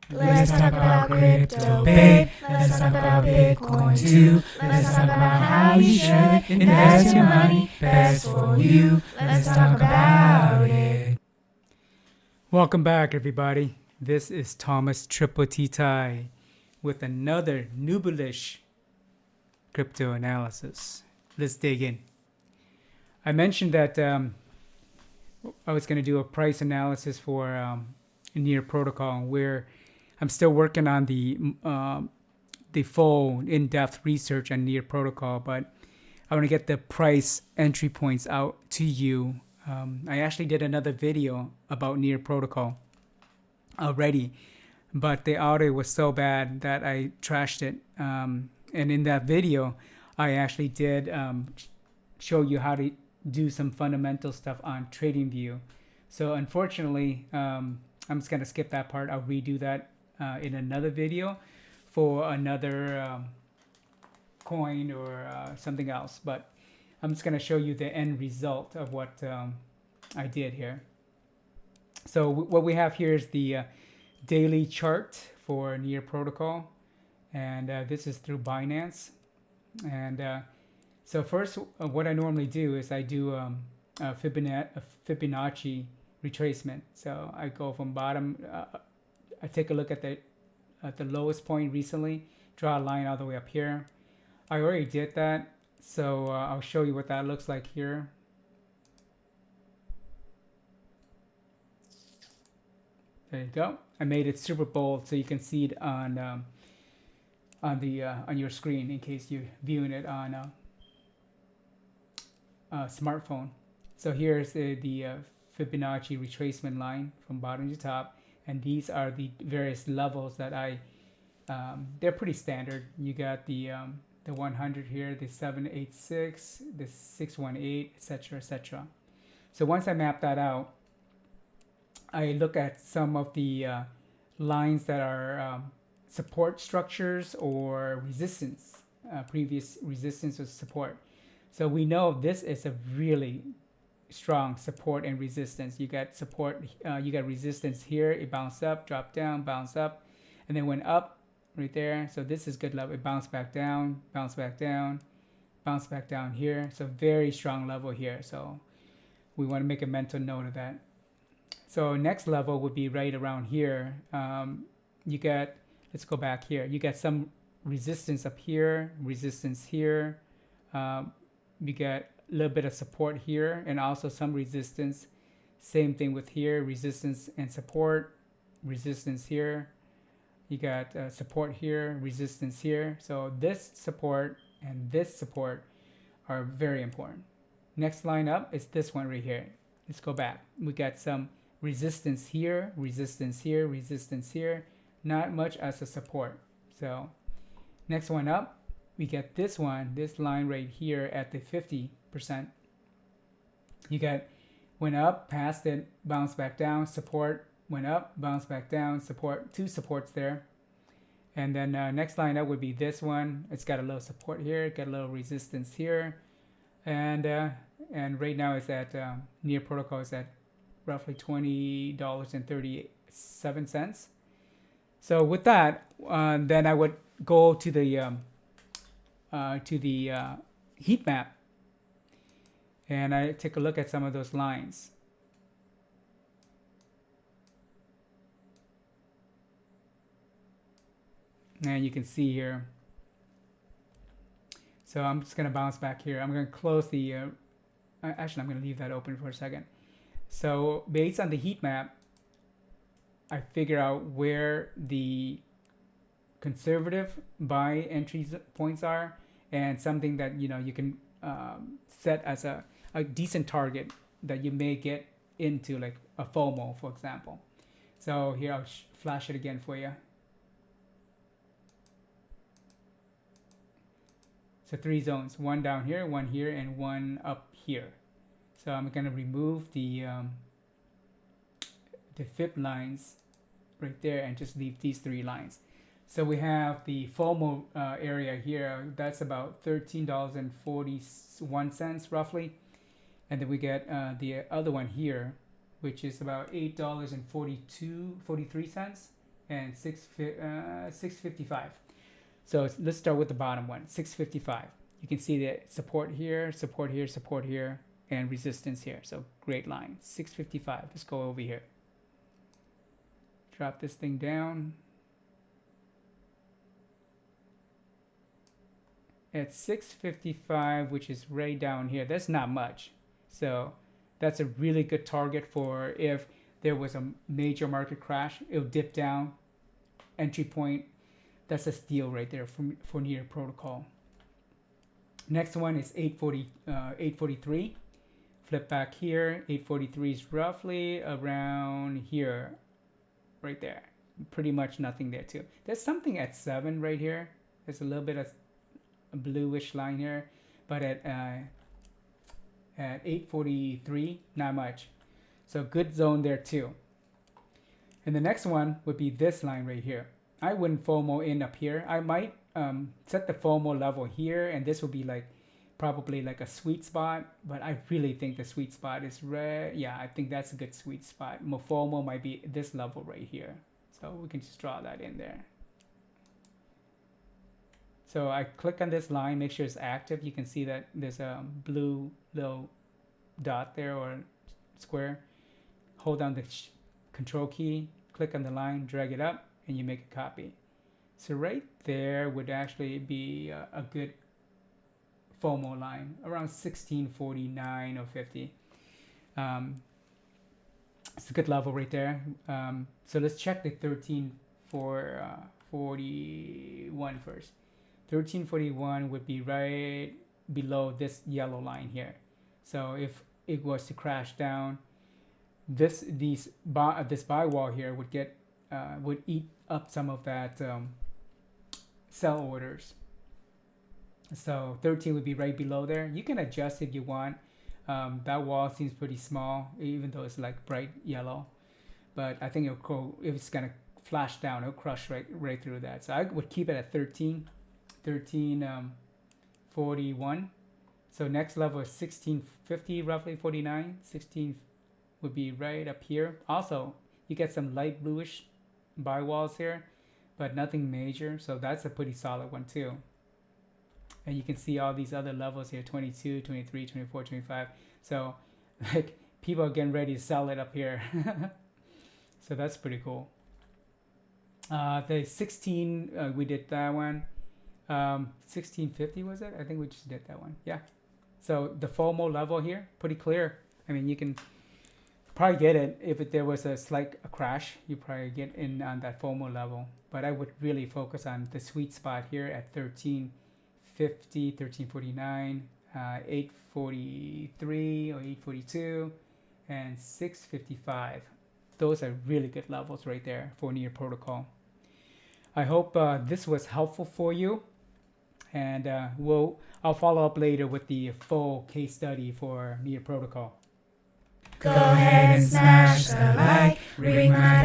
Let's talk about crypto, babe. Let's talk about Bitcoin too. Let's talk about how you should invest your money best for you. Let's talk about it. Welcome back, everybody. This is Thomas Triple T Tai with another new bullish crypto analysis. Let's dig in. I mentioned that I was going to do a price analysis for Near Protocol, where I'm still working on the full in-depth research on Near Protocol, but I want to get the price entry points out to you. I actually did another video about Near Protocol already, but the audio was so bad that I trashed it. And in that video, I actually did show you how to do some fundamental stuff on TradingView. So unfortunately, I'm just going to skip that part. I'll redo that in another video for another coin or something else. But I'm just going to show you the end result of what I did here. So what we have here is the daily chart for Near Protocol. And this is through Binance. And so first, what I normally do is I do a Fibonacci retracement. So I go from bottom. I take a look at the lowest point recently, draw a line all the way up here. I already did that, so I'll show you what that looks like here. There you go. I made it super bold so you can see it on your screen in case you're viewing it on a smartphone. So here's the Fibonacci retracement line from bottom to top, and these are the various levels that they're pretty standard. You got the 100 here, the 786, the 618, etc., etc. So once I map that out, I look at some of the lines that are support structures or resistance, previous resistance or support. So we know this is a really strong support and resistance. You got support, you got resistance here. It bounced up, dropped down, bounced up, and then went up right there. So this is good level. It bounced back down, bounced back down, bounced back down here. So very strong level here. So we want to make a mental note of that. So next level would be right around here. You got, let's go back here. You got some resistance up here, resistance here. You got a little bit of support here and also some resistance. Same thing with here, resistance and support, resistance here. You got support here, resistance here. So this support and this support are very important. Next line up is this one right here. Let's go back. We got some resistance here, resistance here, resistance here. Not much as a support. So next one up, we get this one, this line right here at the 50%. You got went up, passed it, bounced back down, support, went up, bounced back down, support, two supports there. And then next line up would be this one. It's got a little support here, got a little resistance here. And right now it's at Near Protocol is at roughly $20.37. So with that, then I would go to the heat map, and I take a look at some of those lines. And you can see here. So I'm just going to bounce back here. I'm going to close the, actually I'm going to leave that open for a second. So based on the heat map, I figure out where the conservative buy entry points are, and something that you can set as a decent target that you may get into, like a FOMO, for example. So here I'll flash it again for you. So three zones, one down here, one here, and one up here. So I'm going to remove the fib lines right there and just leave these three lines. So we have the FOMO area here. That's about $13.41 roughly. And then we get the other one here, which is about $8.43. and 655. So let's start with the bottom one, 655. You can see the support here, support here, support here, and resistance here. So great line, 655. Let's go over here. Drop this thing down. At 655, which is right down here, that's not much. So that's a really good target for if there was a major market crash, it'll dip down, entry point. That's a steal right there for Near Protocol. Next one is 843. Flip back here. 843 is roughly around here, right there. Pretty much nothing there too. There's something at 7 right here. There's a little bit of a bluish line here, but at 843, not much. So good zone there too. And the next one would be this line right here. I wouldn't FOMO in up here. I might set the FOMO level here, and this will be like probably like a sweet spot, but I really think the sweet spot is red. Yeah, I think that's a good sweet spot. FOMO might be this level right here. So we can just draw that in there. So I click on this line, make sure it's active. You can see that there's a blue little dot there or square. Hold down the control key, click on the line, drag it up, and you make a copy. So right there would actually be a good FOMO line, around 1649 or 50. It's a good level right there. So let's check the 1341 first. 1341 would be right below this yellow line here. So if it was to crash down, this buy wall here would eat up some of that sell orders. So 13 would be right below there. You can adjust if you want. That wall seems pretty small, even though it's like bright yellow. But I think it'll go, if it's gonna flash down, it'll crush right through that. So I would keep it at 1341. So next level is 1650, roughly 49. 16 would be right up here. Also, you get some light bluish buy walls here, but nothing major. So that's a pretty solid one too. And you can see all these other levels here, 22, 23, 24, 25. So like people are getting ready to sell it up here. So that's pretty cool. The 16, we did that one. 1650 was it? I think we just did that one. Yeah. So the FOMO level here, pretty clear. I mean, you can probably get it if there was a slight crash. You probably get in on that FOMO level. But I would really focus on the sweet spot here at 1350, 1349, 843 or 842, and 655. Those are really good levels right there for Near Protocol. I hope this was helpful for you. And I'll follow up later with the full case study for Near Protocol. Go ahead and smash the like, ring my